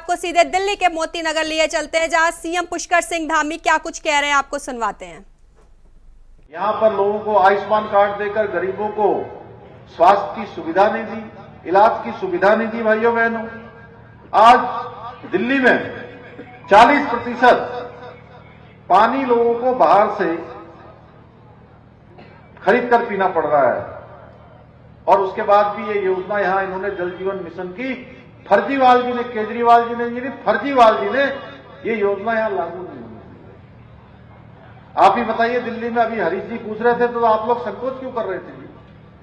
आपको सीधे दिल्ली के मोती नगर लिए चलते हैं, जहां सीएम पुष्कर सिंह धामी क्या कुछ कह रहे हैं, आपको सुनवाते हैं। यहां पर लोगों को आयुष्मान कार्ड देकर गरीबों को स्वास्थ्य की सुविधा नहीं दी, इलाज की सुविधा नहीं दी। भाइयों बहनों, आज दिल्ली में 40% पानी लोगों को बाहर से खरीद कर पीना पड़ रहा है, और उसके बाद भी ये योजना यहां इन्होंने जल जीवन मिशन की फर्जीवाल जी ने, केजरीवाल जी ने, यानी फर्जीवाल जी ने ये योजना यहां लागू नहीं होनी चाहिए। आप ही बताइए, दिल्ली में अभी हरीश जी पूछ रहे थे तो आप लोग संकोच क्यों कर रहे थे जी?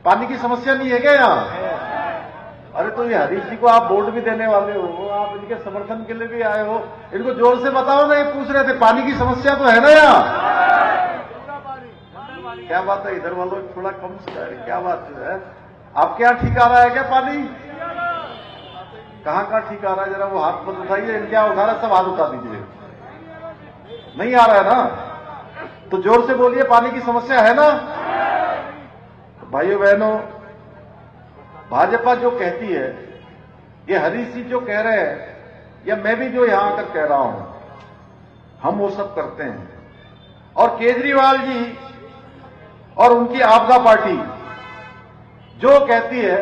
पानी की समस्या नहीं है क्या यहां? अरे तो ये हरीश जी को आप वोट भी देने वाले हो, आप इनके समर्थन के लिए भी आए हो, इनको जोर से बताओ ना। ये पूछ रहे थे पानी की समस्या तो है ना यहाँ? क्या बात है, इधर वालों थोड़ा कम क्या बात है? आपके यहाँ ठीक आ रहा है क्या पानी? कहाँ ठीक आ रहा है? जरा वो हाथ मत उठाइए, इनके यहाँ उठा रहा है, सब हाथ उठा दीजिए। नहीं आ रहा है ना? तो जोर से बोलिए, पानी की समस्या है ना? तो भाइयों बहनों, भाजपा जो कहती है, ये हरीश जी जो कह रहे हैं, या मैं भी जो यहां आकर कह रहा हूं, हम वो सब करते हैं। और केजरीवाल जी और उनकी आपदा पार्टी जो कहती है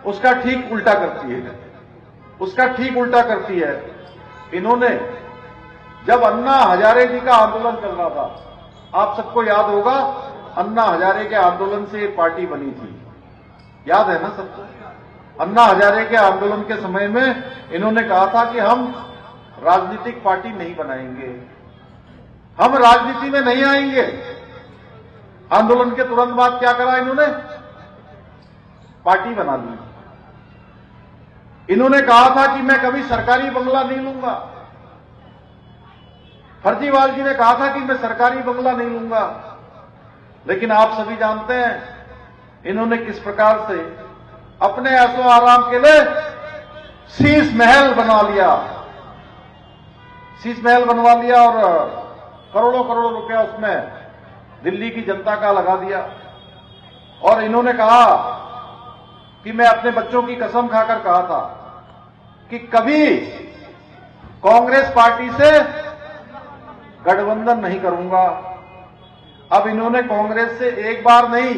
उसका ठीक उल्टा करती है, उसका ठीक उल्टा करती है। इन्होंने जब अन्ना हजारे जी का आंदोलन चल रहा था, आप सबको याद होगा, अन्ना हजारे के आंदोलन से ये पार्टी बनी थी, याद है ना सबको? अन्ना हजारे के आंदोलन के समय में इन्होंने कहा था कि हम राजनीतिक पार्टी नहीं बनाएंगे, हम राजनीति में नहीं आएंगे। आंदोलन के तुरंत बाद क्या करा इन्होंने? पार्टी बना ली। इन्होंने कहा था कि मैं कभी सरकारी बंगला नहीं लूंगा। फर्जीवाल जी ने कहा था कि मैं सरकारी बंगला नहीं लूंगा, लेकिन आप सभी जानते हैं इन्होंने किस प्रकार से अपने ऐशो आराम के लिए शीश महल बनवा लिया, शीश महल बनवा लिया, और करोड़ों करोड़ों रुपया उसमें दिल्ली की जनता का लगा दिया। और इन्होंने कहा कि मैं अपने बच्चों की कसम खाकर कहा था कि कभी कांग्रेस पार्टी से गठबंधन नहीं करूंगा। अब इन्होंने कांग्रेस से एक बार नहीं,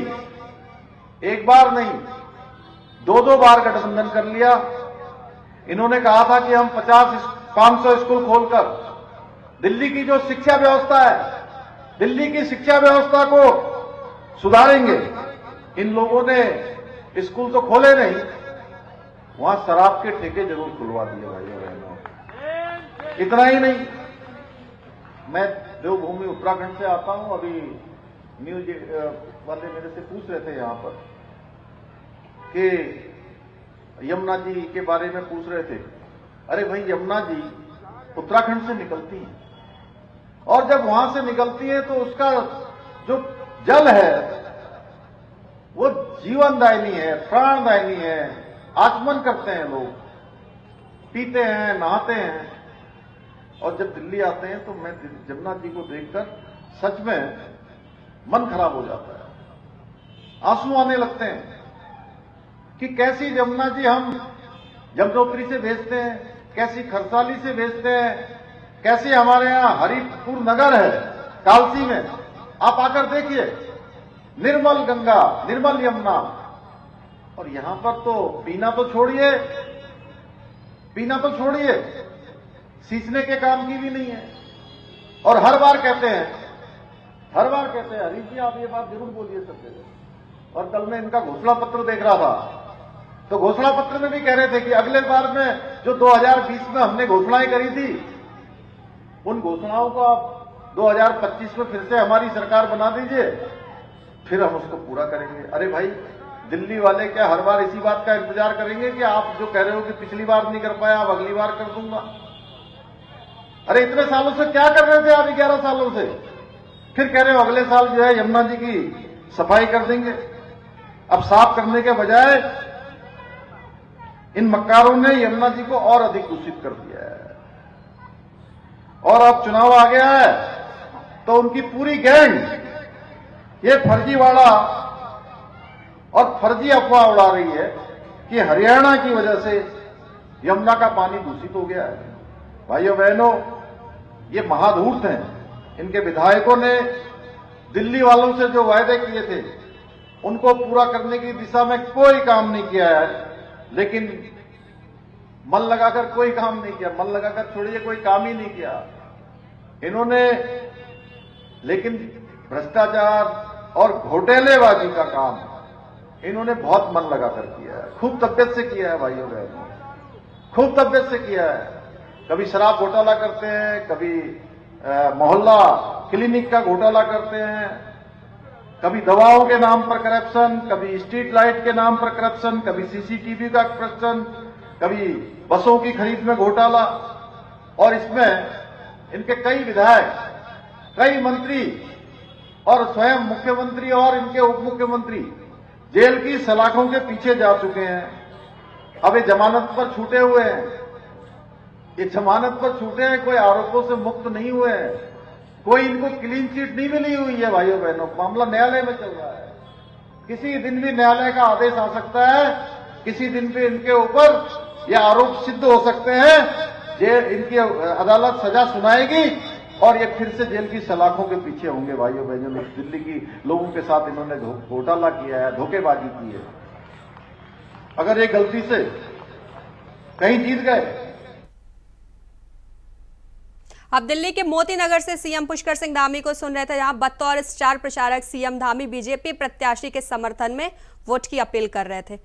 दो बार गठबंधन कर लिया। इन्होंने कहा था कि हम 500 स्कूल खोलकर दिल्ली की जो शिक्षा व्यवस्था है, दिल्ली की शिक्षा व्यवस्था को सुधारेंगे। इन लोगों ने स्कूल तो खोले नहीं, वहां शराब के ठेके जरूर खुलवा दिए भाइयों बहनों। इतना ही नहीं, मैं देवभूमि उत्तराखंड से आता हूं। अभी न्यूज वाले मेरे से पूछ रहे थे यहां पर कि यमुना जी के बारे में पूछ रहे थे। अरे भाई, यमुना जी उत्तराखंड से निकलती है, और जब वहां से निकलती है तो उसका जो जल है वो जीवनदायिनी है, प्राणदायिनी है। आचमन करते हैं लोग, पीते हैं, नहाते हैं। और जब दिल्ली आते हैं तो मैं यमुना जी को देखकर सच में मन खराब हो जाता है, आंसू आने लगते हैं कि कैसी यमुना जी हम यमुनोत्री से भेजते हैं, कैसी खरसाली से भेजते हैं, कैसे हमारे यहां हरिपुर नगर है कालसी में, आप आकर देखिए, निर्मल गंगा, निर्मल यमुना। और यहां पर तो पीना तो छोड़िए, सींचने के काम की भी नहीं है। और हर बार कहते हैं हरीश जी आप ये बात जरूर बोलिए सब जगह। और कल मैं इनका घोषणा पत्र देख रहा था, तो घोषणा पत्र में भी कह रहे थे कि अगले बार में जो 2020 में हमने घोषणाएं करी थी, उन घोषणाओं को आप 2025 में फिर से हमारी सरकार बना दीजिए, फिर हम उसको पूरा करेंगे। अरे भाई, दिल्ली वाले क्या हर बार इसी बात का इंतजार करेंगे कि आप जो कह रहे हो कि पिछली बार नहीं कर पाया, अब अगली बार कर दूंगा? अरे इतने सालों से क्या कर रहे थे आप? 11 सालों से फिर कह रहे हो अगले साल जो है यमुना जी की सफाई कर देंगे। अब साफ करने के बजाय इन मक्कारों ने यमुना जी को और अधिक दूषित कर दिया है। और अब चुनाव आ गया है तो उनकी पूरी गैंग ये फर्जीवाड़ा और फर्जी अफवाह उड़ा रही है कि हरियाणा की वजह से यमुना का पानी दूषित हो गया है। भाइयों बहनों, ये महाधूर्त हैं। इनके विधायकों ने दिल्ली वालों से जो वायदे किए थे उनको पूरा करने की दिशा में कोई काम नहीं किया है। लेकिन मन लगाकर कोई काम नहीं किया, मन लगाकर छोड़िए, कोई काम ही नहीं किया इन्होंने। लेकिन भ्रष्टाचार और घोटालेबाजी का काम इन्होंने बहुत मन लगाकर किया है, खूब तबियत से किया है भाइयों बहनों, खूब तबियत से किया है। कभी शराब घोटाला करते हैं, कभी मोहल्ला क्लिनिक का घोटाला करते हैं, कभी दवाओं के नाम पर करप्शन, कभी स्ट्रीट लाइट के नाम पर करप्शन, कभी सीसीटीवी का करप्शन, कभी बसों की खरीद में घोटाला। और इसमें इनके कई विधायक, कई मंत्री और स्वयं मुख्यमंत्री और इनके उप मुख्यमंत्री जेल की सलाखों के पीछे जा चुके हैं। अब ये जमानत पर छूटे हुए हैं, ये जमानत पर छूटे हैं, कोई आरोपों से मुक्त नहीं हुए हैं, कोई इनको क्लीन चिट नहीं मिली हुई है। भाइयों बहनों, मामला न्यायालय में चल रहा है, किसी दिन भी न्यायालय का आदेश आ सकता है, किसी दिन भी इनके ऊपर ये आरोप सिद्ध हो सकते हैं, जेल इनकी अदालत सजा सुनाएगी और ये फिर से जेल की सलाखों के पीछे होंगे। भाइयों बहनों, दिल्ली की लोगों के साथ इन्होंने घोटाला किया है, धोखेबाजी की है। अगर ये गलती से कहीं जीत गए। अब दिल्ली के मोती नगर से सीएम पुष्कर सिंह धामी को सुन रहे थे, जहां बतौर स्टार प्रचारक सीएम धामी बीजेपी प्रत्याशी के समर्थन में वोट की अपील कर रहे थे।